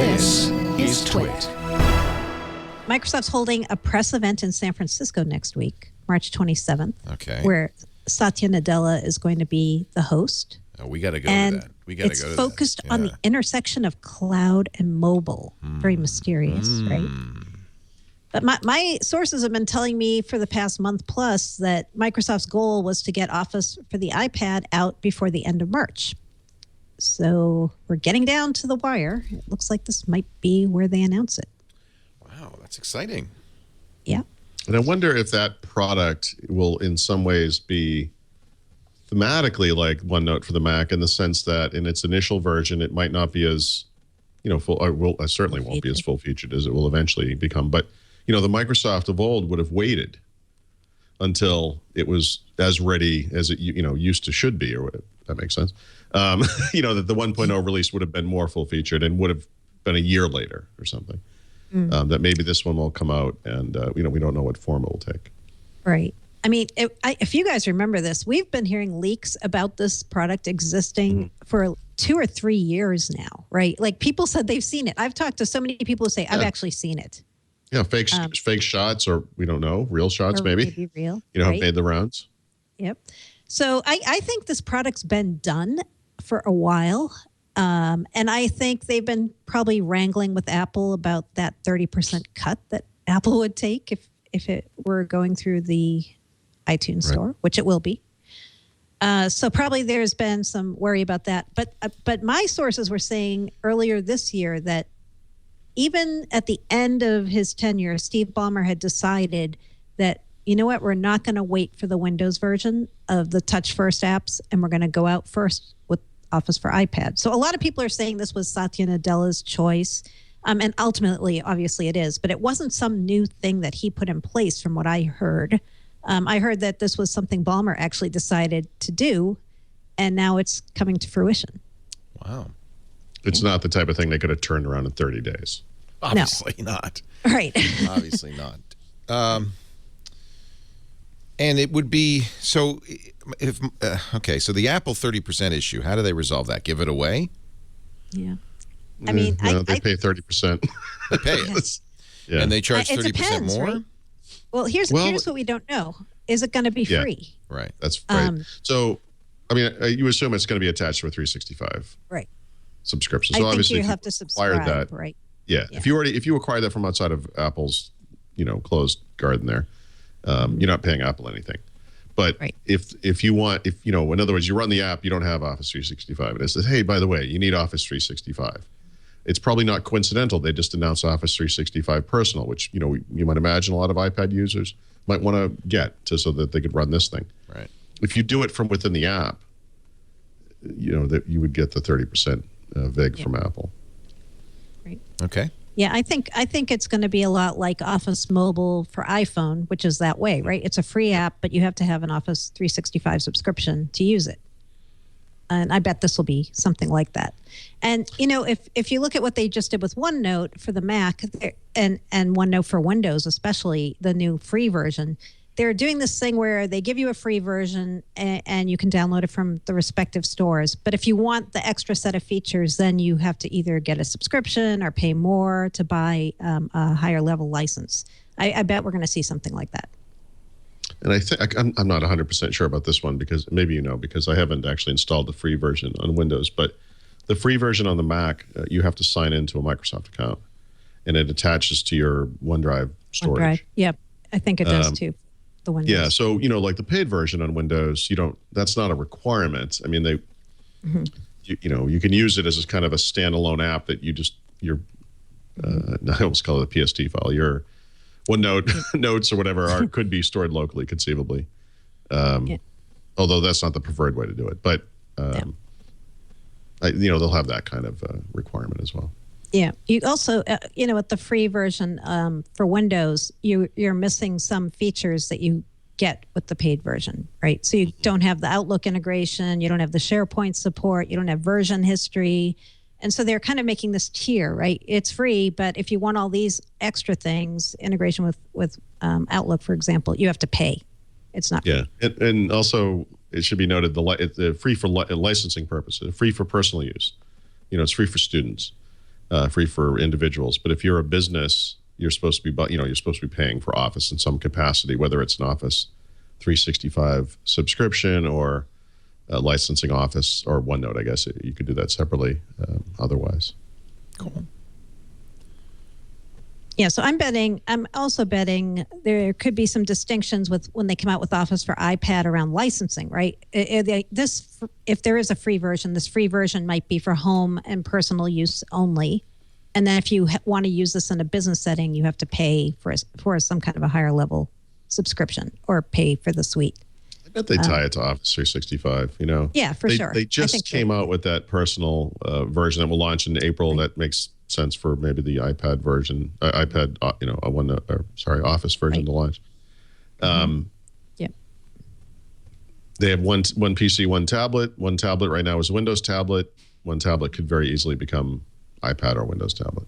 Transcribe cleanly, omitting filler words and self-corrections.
This is Twit. Microsoft's holding a press event in San Francisco next week, March 27th, where Satya Nadella is going to be the host. Oh, we got to go to that. We got to go to that. It's focused on the intersection of cloud and mobile. Very mysterious, right? But my sources have been telling me for the past month plus that Microsoft's goal was to get Office for the iPad out before the end of March. So we're getting down to the wire. It looks like this might be where they announce it. Wow, that's exciting. Yeah. And I wonder if that product will in some ways be thematically like OneNote for the Mac, in the sense that in its initial version, it might not be as, full. I certainly won't be as full featured as it will eventually become. But, the Microsoft of old would have waited until it was as ready as it, used to should be, or whatever. That makes sense. That the 1.0 release would have been more full featured and would have been a year later or something. That maybe this one will come out and, we don't know what form it will take. Right. I mean, if you guys remember this, we've been hearing leaks about this product existing for 2 or 3 years now, right? Like people said they've seen it. I've talked to so many people who say, I've actually seen it. Yeah, fake shots, or we don't know, real shots maybe real. Have made the rounds. Yep. So I think this product's been done for a while. And I think they've been probably wrangling with Apple about that 30% cut that Apple would take if it were going through the iTunes store, which it will be. So probably there's been some worry about that. But my sources were saying earlier this year that even at the end of his tenure, Steve Ballmer had decided that, you know what, we're not going to wait for the Windows version of the Touch First apps, and we're going to go out first with Office for iPad. So a lot of people are saying this was Satya Nadella's choice. And ultimately, obviously it is, but it wasn't some new thing that he put in place from what I heard. I heard that this was something Ballmer actually decided to do, and now it's coming to fruition. Wow. It's not the type of thing they could have turned around in 30 days. Obviously not. Right. Obviously not. And it would be, so if, so the Apple 30% issue, how do they resolve that? Give it away? Yeah. I mean, they pay 30%. They pay it. Yeah. And they charge 30% depends, more? Right? Well, here's what we don't know. Is it going to be free? Right. That's right. So, I mean, you assume it's going to be attached to a 365 subscription. So I obviously, think you have to subscribe, that, right? Yeah. If you acquired that from outside of Apple's, closed garden there, you're not paying Apple anything. But if you want, in other words, you run the app, you don't have Office 365, and it says, hey, by the way, you need Office 365. It's probably not coincidental. They just announced Office 365 Personal, which, you might imagine a lot of iPad users might want to get so that they could run this thing. Right. If you do it from within the app, that you would get the 30% VIG from Apple. Right. Okay. Yeah, I think it's going to be a lot like Office Mobile for iPhone, which is that way, right? It's a free app, but you have to have an Office 365 subscription to use it. And I bet this will be something like that. And, if you look at what they just did with OneNote for the Mac and OneNote for Windows, especially the new free version, they're doing this thing where they give you a free version and you can download it from the respective stores. But if you want the extra set of features, then you have to either get a subscription or pay more to buy a higher level license. I bet we're going to see something like that. And I think I'm not 100% sure about this one, because maybe because I haven't actually installed the free version on Windows. But the free version on the Mac, you have to sign into a Microsoft account, and it attaches to your OneDrive storage. OneDrive. Yep, I think it does too. The Windows. Yeah, so like the paid version on Windows, that's not a requirement. I mean, you can use it as kind of a standalone app that I almost call it a PST file. Your OneNote notes or whatever could be stored locally, conceivably. Although that's not the preferred way to do it, but they'll have that kind of requirement as well. Yeah. You also, with the free version for Windows, you're missing some features that you get with the paid version, right? So you don't have the Outlook integration, you don't have the SharePoint support, you don't have version history. And so they're kind of making this tier, right? It's free, but if you want all these extra things, integration with Outlook, for example, you have to pay. It's not free. Yeah. And also, it should be noted, it's free for licensing purposes, free for personal use. It's free for students. free for individuals. But if you're a business, you're supposed to be, you're supposed to be paying for Office in some capacity, whether it's an Office 365 subscription or licensing Office or OneNote. I guess you could do that separately. Otherwise, Cool. Yeah, so I'm also betting there could be some distinctions with when they come out with Office for iPad around licensing, right? If there is a free version, this free version might be for home and personal use only. And then if you want to use this in a business setting, you have to pay for some kind of a higher level subscription or pay for the suite. I bet they tie it to Office 365. Yeah, for sure. They just came out with that personal version that will launch in April. That makes sense for maybe the iPad version, Office version to launch. Yeah. They have one PC, one tablet. One tablet right now is a Windows tablet. One tablet could very easily become iPad or Windows tablet.